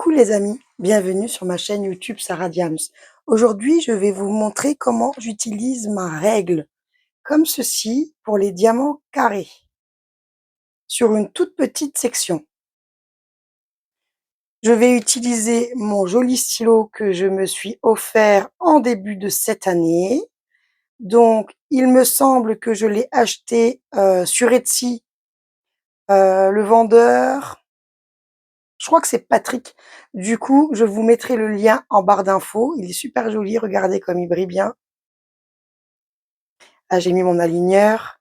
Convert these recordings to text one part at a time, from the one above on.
Coucou les amis, bienvenue sur ma chaîne YouTube Sarah Diams. Aujourd'hui, je vais vous montrer comment j'utilise ma règle, comme ceci, pour les diamants carrés, sur une toute petite section. Je vais utiliser mon joli stylo que je me suis offert en début de cette année. Donc, il me semble que je l'ai acheté sur Etsy. Le vendeur, je crois que c'est Patrick. Du coup, je vous mettrai le lien en barre d'infos. Il est super joli. Regardez comme il brille bien. Là, j'ai mis mon aligneur.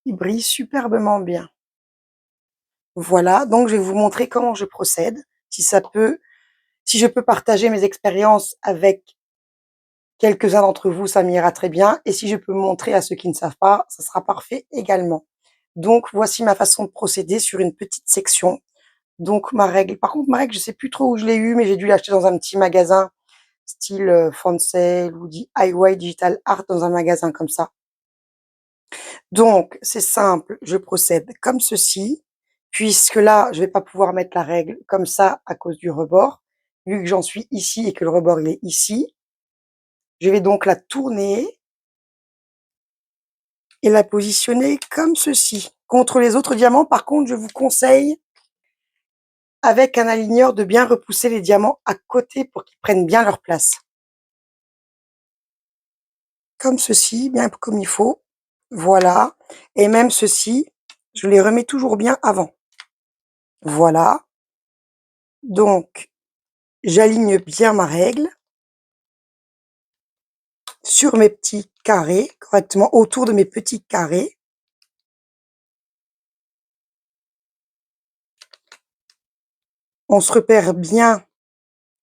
Il brille superbement bien. Voilà. Donc, je vais vous montrer comment je procède. Si je peux partager mes expériences avec quelques-uns d'entre vous, ça m'ira très bien. Et si je peux montrer à ceux qui ne savent pas, ça sera parfait également. Donc, voici ma façon de procéder sur une petite section. Donc, ma règle. Par contre, ma règle, je sais plus trop où je l'ai eu, mais j'ai dû l'acheter dans un petit magasin style Foncel ou DIY Digital Art, dans un magasin comme ça. Donc, c'est simple, je procède comme ceci, puisque là, je vais pas pouvoir mettre la règle comme ça à cause du rebord, vu que j'en suis ici et que le rebord il est ici. Je vais donc la tourner et la positionner comme ceci. Contre les autres diamants, par contre, je vous conseille, avec un aligneur, de bien repousser les diamants à côté pour qu'ils prennent bien leur place. Comme ceci, bien comme il faut. Voilà. Et même ceci, je les remets toujours bien avant. Voilà. Donc, j'aligne bien ma règle sur mes petits carrés, correctement, autour de mes petits carrés. On se repère bien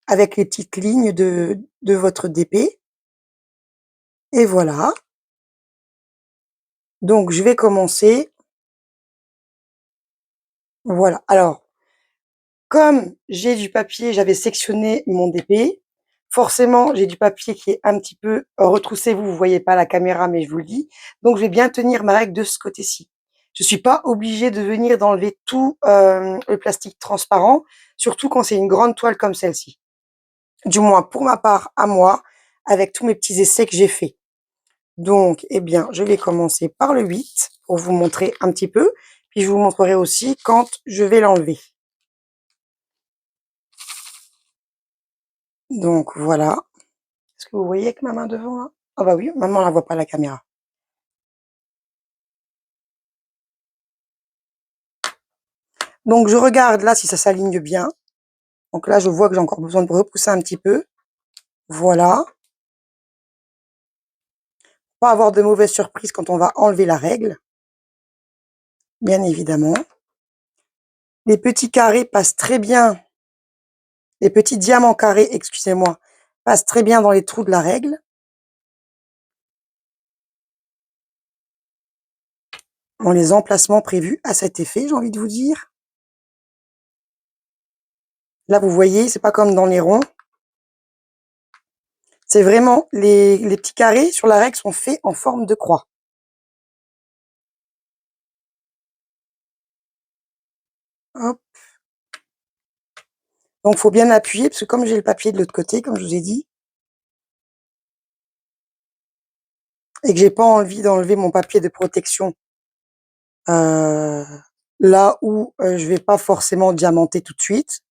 avec les petites lignes de votre DP. Et voilà. Donc, je vais commencer. Voilà. Alors, comme j'ai du papier, j'avais sectionné mon DP. Forcément, j'ai du papier qui est un petit peu retroussé. Vous voyez pas la caméra, mais je vous le dis. Donc, je vais bien tenir ma règle de ce côté-ci. Je suis pas obligée de venir d'enlever tout le plastique transparent, surtout quand c'est une grande toile comme celle-ci. Du moins, pour ma part, à moi, avec tous mes petits essais que j'ai faits. Donc, eh bien, je vais commencer par le 8 pour vous montrer un petit peu. Puis, je vous montrerai aussi quand je vais l'enlever. Donc, voilà. Est-ce que vous voyez avec ma main devant, là? Ah bah oui, maman la voit pas, la caméra. Donc, je regarde là si ça s'aligne bien. Donc là, je vois que j'ai encore besoin de repousser un petit peu. Voilà. Pas avoir de mauvaises surprises quand on va enlever la règle. Bien évidemment. Les petits carrés passent très bien. Les petits diamants carrés, excusez-moi, passent très bien dans les trous de la règle. Dans les emplacements prévus à cet effet, j'ai envie de vous dire. Là, vous voyez, c'est pas comme dans les ronds. C'est vraiment, les petits carrés sur la règle sont faits en forme de croix. Hop. Donc, faut bien appuyer, parce que comme j'ai le papier de l'autre côté, comme je vous ai dit, et que j'ai pas envie d'enlever mon papier de protection, euh, là où je vais pas forcément diamanter tout de suite.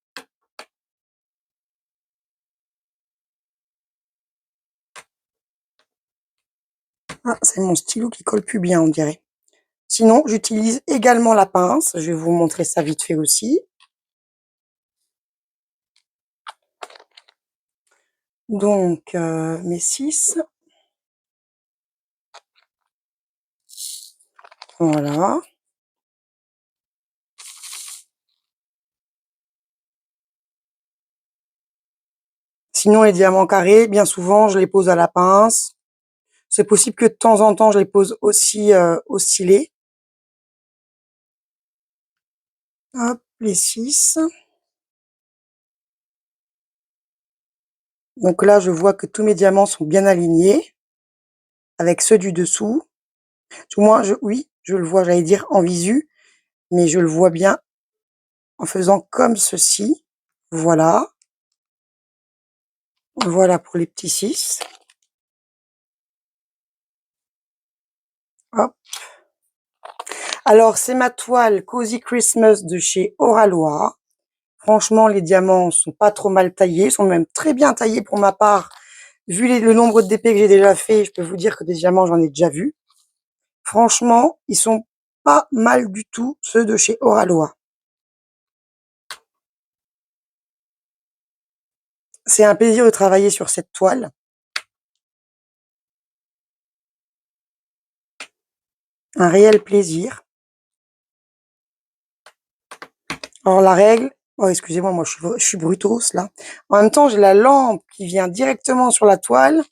Ah, c'est mon stylo qui colle plus bien, on dirait. Sinon, j'utilise également la pince. Je vais vous montrer ça vite fait aussi. Donc, mes 6. Voilà. Sinon, les diamants carrés, bien souvent, je les pose à la pince. C'est possible que de temps en temps, je les pose aussi au stylet. Hop, les 6. Donc là, je vois que tous mes diamants sont bien alignés avec ceux du dessous. Du moins, oui, je le vois, j'allais dire en visu, mais je le vois bien en faisant comme ceci. Voilà. Voilà pour les petits 6. Hop. Alors, c'est ma toile Cozy Christmas de chez Oralois. Franchement, les diamants sont pas trop mal taillés, sont même très bien taillés pour ma part. Vu le nombre de DP que j'ai déjà fait, je peux vous dire que des diamants, j'en ai déjà vu. Franchement, ils sont pas mal du tout, ceux de chez Oralois. C'est un plaisir de travailler sur cette toile. Un réel plaisir. Alors la règle, oh excusez-moi, moi je suis brutos là. En même temps, j'ai la lampe qui vient directement sur la toile.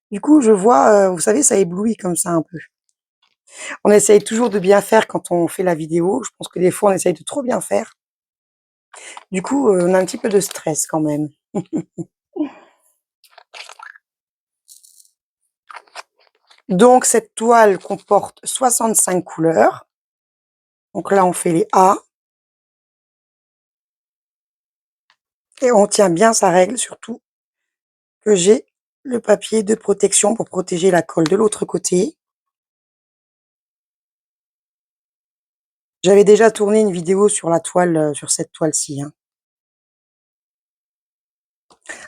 Du coup, je vois, vous savez, ça éblouit comme ça un peu. On essaye toujours de bien faire quand on fait la vidéo. Je pense que des fois, on essaye de trop bien faire. Du coup, on a un petit peu de stress quand même. Donc, cette toile comporte 65 couleurs. Donc là, on fait les A. Et on tient bien sa règle, surtout que j'ai le papier de protection pour protéger la colle de l'autre côté. J'avais déjà tourné une vidéo sur la toile, sur cette toile-ci, hein.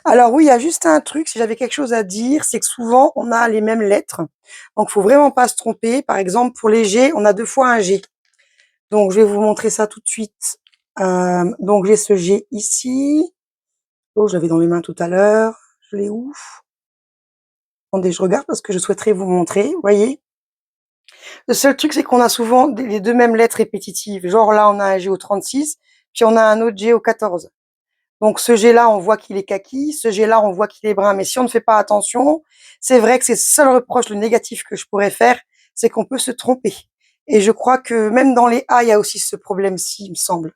Alors oui, il y a juste un truc, si j'avais quelque chose à dire, c'est que souvent, on a les mêmes lettres. Donc, faut vraiment pas se tromper. Par exemple, pour les G, on a 2 fois un G. Donc, je vais vous montrer ça tout de suite. Donc, j'ai ce G ici. Oh, je l'avais dans les mains tout à l'heure. Je l'ai où? Attendez, je regarde parce que je souhaiterais vous montrer. Vous voyez? Le seul truc, c'est qu'on a souvent les 2 mêmes lettres répétitives. Genre là, on a un G au 36, puis on a un autre G au 14. Donc ce G-là, on voit qu'il est kaki, ce G-là, on voit qu'il est brun. Mais si on ne fait pas attention, c'est vrai que c'est le seul reproche, le négatif que je pourrais faire, c'est qu'on peut se tromper. Et je crois que même dans les A, il y a aussi ce problème-ci, il me semble.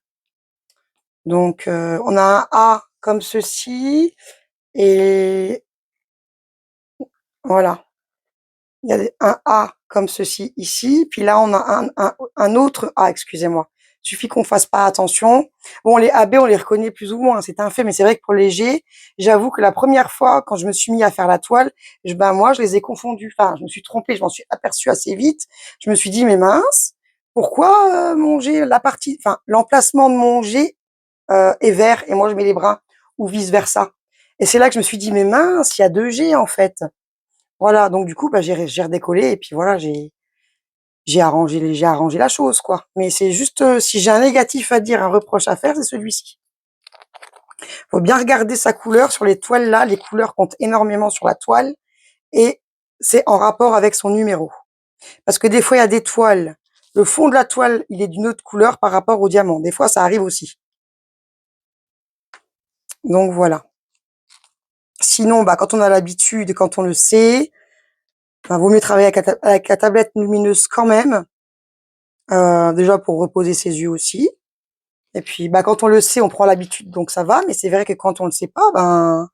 Donc on a un A comme ceci, et voilà. Il y a un A comme ceci ici, puis là on a un autre A, excusez-moi. Il suffit qu'on fasse pas attention. Bon, les AB, on les reconnaît plus ou moins, c'est un fait, mais c'est vrai que pour les G, j'avoue que la première fois, quand je me suis mis à faire la toile, ben moi, je les ai confondus. Enfin, je me suis trompée, je m'en suis aperçue assez vite. Je me suis dit, mais mince, pourquoi mon G, la partie, enfin, l'emplacement de mon G est vert et moi je mets les bruns, ou vice versa. Et c'est là que je me suis dit, mais mince, il y a 2 G en fait. Voilà, donc du coup, bah, j'ai redécollé et puis voilà, j'ai arrangé la chose, quoi. Mais c'est juste, si j'ai un négatif à dire, un reproche à faire, c'est celui-ci. Faut bien regarder sa couleur sur les toiles là, les couleurs comptent énormément sur la toile et c'est en rapport avec son numéro. Parce que des fois, il y a des toiles, le fond de la toile, il est d'une autre couleur par rapport au diamant. Des fois, ça arrive aussi. Donc voilà. Sinon, bah, quand on a l'habitude, quand on le sait, bah, vaut mieux travailler avec la tablette lumineuse quand même. Déjà pour reposer ses yeux aussi. Et puis, bah, quand on le sait, on prend l'habitude, donc ça va. Mais c'est vrai que quand on le sait pas, ben,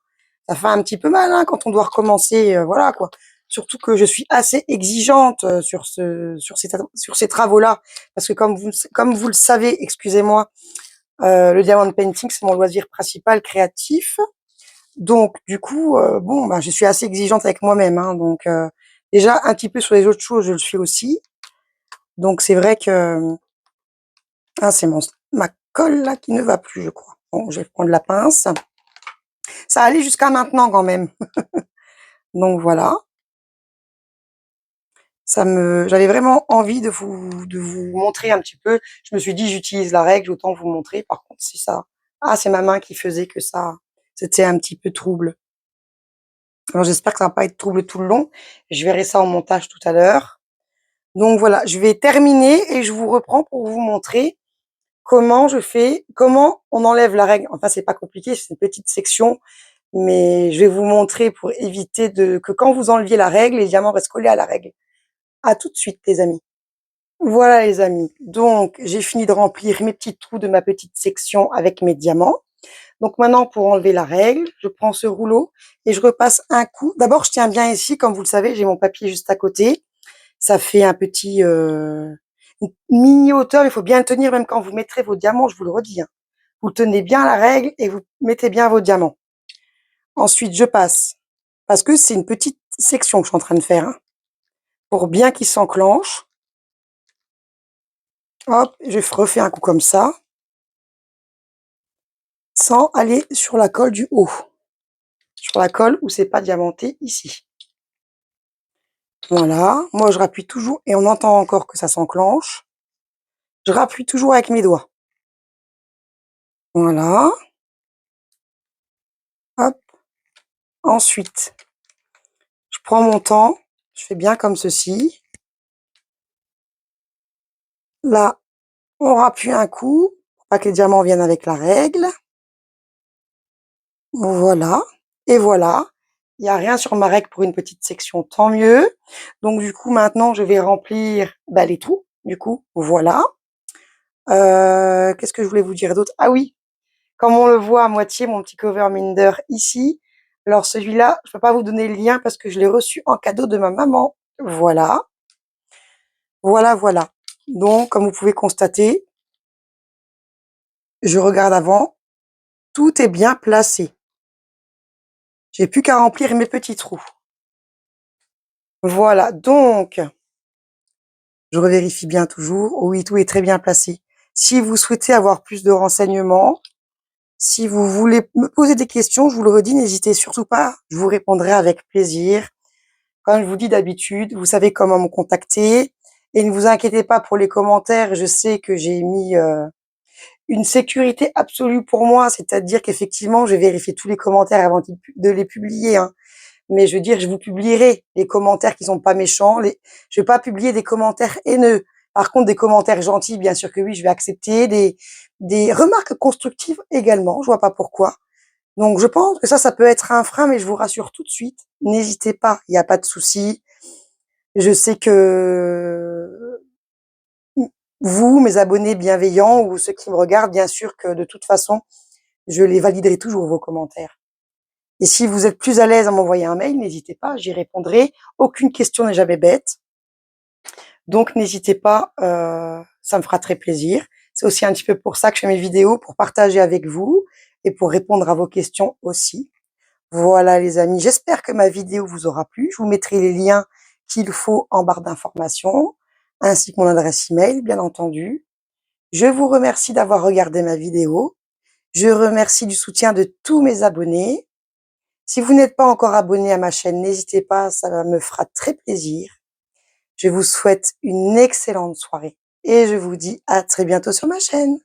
ça fait un petit peu mal, hein, quand on doit recommencer, voilà, quoi. Surtout que je suis assez exigeante sur ces travaux-là, parce que comme vous le savez, excusez-moi, le diamond painting, c'est mon loisir principal créatif. Donc, du coup, bon, bah, je suis assez exigeante avec moi-même, hein, donc déjà un petit peu sur les autres choses, je le suis aussi. Donc, c'est vrai que ah, c'est ma colle là qui ne va plus, je crois. Bon, je vais prendre la pince. Ça allait jusqu'à maintenant quand même. Donc voilà. J'avais vraiment envie de vous montrer un petit peu. Je me suis dit, j'utilise la règle, autant vous montrer. Par contre, c'est ça. Ah, c'est ma main qui faisait que ça. C'était un petit peu trouble. Alors, j'espère que ça va pas être trouble tout le long. Je verrai ça en montage tout à l'heure. Donc voilà, je vais terminer et je vous reprends pour vous montrer comment on enlève la règle. Enfin, c'est pas compliqué, c'est une petite section, mais je vais vous montrer pour éviter que quand vous enleviez la règle, les diamants restent collés à la règle. À tout de suite, les amis. Voilà, les amis. Donc, j'ai fini de remplir mes petits trous de ma petite section avec mes diamants. Donc maintenant, pour enlever la règle, je prends ce rouleau et je repasse un coup. D'abord, je tiens bien ici, comme vous le savez, j'ai mon papier juste à côté. Ça fait un petit une mini hauteur, il faut bien le tenir même quand vous mettrez vos diamants, je vous le redis, hein. Vous tenez bien la règle et vous mettez bien vos diamants. Ensuite, je passe, parce que c'est une petite section que je suis en train de faire, hein, pour bien qu'il s'enclenche. Hop, je refais un coup comme ça, sans aller sur la colle du haut. Sur la colle où c'est pas diamanté ici. Voilà, moi je rappuie toujours et on entend encore que ça s'enclenche. Je rappuie toujours avec mes doigts. Voilà. Hop. Ensuite, je prends mon temps, je fais bien comme ceci. Là, on rappuie un coup, pour pas que les diamants viennent avec la règle. Voilà. Et voilà. Il n'y a rien sur ma règle pour une petite section, tant mieux. Donc du coup, maintenant, je vais remplir les trous. Du coup, voilà. Qu'est-ce que je voulais vous dire d'autre? Ah oui, comme on le voit à moitié, mon petit cover Minder ici. Alors celui-là, je peux pas vous donner le lien parce que je l'ai reçu en cadeau de ma maman. Voilà. Voilà, voilà. Donc, comme vous pouvez constater, je regarde avant. Tout est bien placé. J'ai plus qu'à remplir mes petits trous. Voilà. Donc, je revérifie bien toujours. Oui, tout est très bien placé. Si vous souhaitez avoir plus de renseignements, si vous voulez me poser des questions, je vous le redis, n'hésitez surtout pas. Je vous répondrai avec plaisir. Comme je vous dis d'habitude, vous savez comment me contacter. Et ne vous inquiétez pas pour les commentaires. Je sais que j'ai mis une sécurité absolue pour moi. C'est-à-dire qu'effectivement, je vérifie tous les commentaires avant de les publier, hein. Mais je veux dire, je vous publierai les commentaires qui sont pas méchants. Je vais pas publier des commentaires haineux. Par contre, des commentaires gentils, bien sûr que oui, je vais accepter. Des remarques constructives également. Je vois pas pourquoi. Donc, je pense que ça peut être un frein, mais je vous rassure tout de suite. N'hésitez pas. Il n'y a pas de souci. Je sais que vous, mes abonnés bienveillants ou ceux qui me regardent, bien sûr que de toute façon, je les validerai toujours vos commentaires. Et si vous êtes plus à l'aise à m'envoyer un mail, n'hésitez pas, j'y répondrai. Aucune question n'est jamais bête. Donc, n'hésitez pas, ça me fera très plaisir. C'est aussi un petit peu pour ça que je fais mes vidéos, pour partager avec vous et pour répondre à vos questions aussi. Voilà les amis, j'espère que ma vidéo vous aura plu. Je vous mettrai les liens qu'il faut en barre d'informations, ainsi que mon adresse email, bien entendu. Je vous remercie d'avoir regardé ma vidéo. Je remercie du soutien de tous mes abonnés. Si vous n'êtes pas encore abonné à ma chaîne, n'hésitez pas, ça me fera très plaisir. Je vous souhaite une excellente soirée et je vous dis à très bientôt sur ma chaîne.